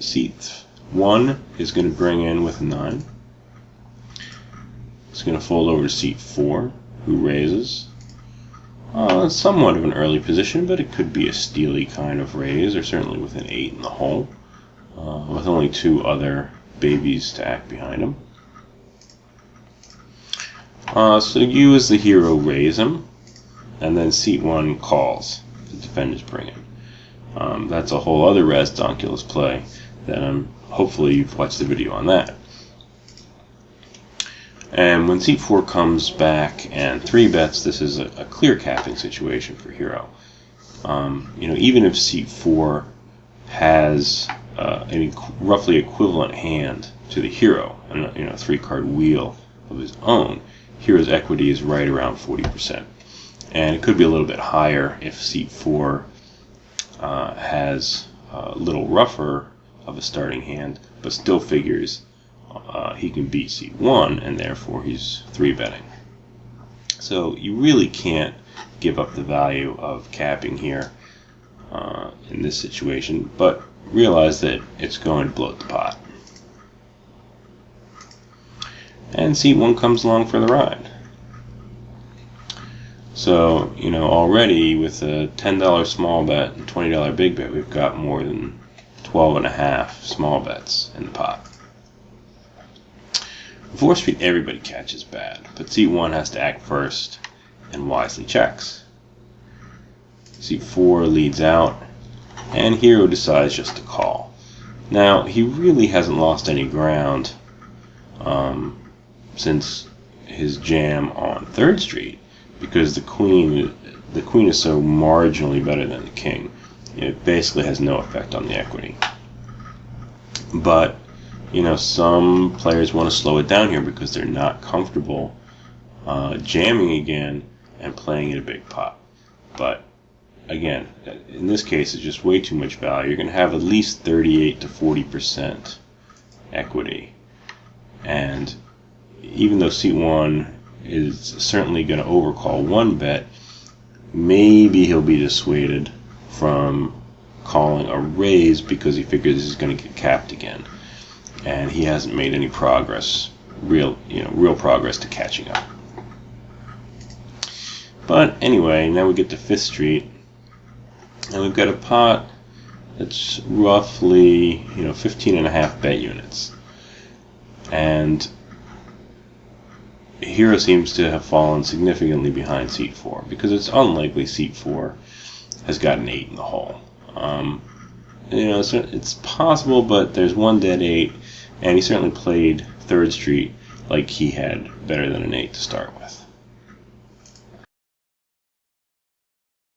seat 1 is going to bring in with a 9. It's going to fold over to seat 4, who raises. Somewhat of an early position, but it could be a steely kind of raise, or certainly with an 8 in the hole, with only 2 other babies to act behind him. So you as the hero raise him, and then seat 1 calls. The defenders bring in. That's a whole other Razz Donkulous play that hopefully you've watched the video on that. And when seat 4 comes back and 3 bets, this is a clear capping situation for hero. Even if seat 4 has a roughly equivalent hand to the hero, and a 3-card wheel of his own, hero's equity is right around 40%. And it could be a little bit higher if seat 4 has a little rougher of a starting hand, but still figures he can beat seat 1, and therefore he's 3-betting. So you really can't give up the value of capping here in this situation, but realize that it's going to bloat the pot. And seat 1 comes along for the ride. So, already with a $10 small bet and $20 big bet, we've got more than 12.5 small bets in the pot. 4th Street, everybody catches bad, but seat 1 has to act first and wisely checks. Seat 4 leads out, and hero decides just to call. Now, he really hasn't lost any ground since his jam on 3rd Street, because the queen is so marginally better than the king. It basically has no effect on the equity. But some players want to slow it down here because they're not comfortable jamming again and playing in a big pot. But again, in this case, it's just way too much value. You're going to have at least 38 to 40% equity. And even though seat 1 is certainly going to overcall 1 bet, maybe he'll be dissuaded from calling a raise because he figures he's going to get capped again. And he hasn't made any progress, real progress to catching up. But anyway, now we get to 5th Street, and we've got a pot that's roughly 15.5 bet units, and hero seems to have fallen significantly behind seat 4, because it's unlikely seat 4 has got an 8 in the hole. It's possible, but there's 1 dead 8. And he certainly played 3rd Street like he had better than an 8 to start with.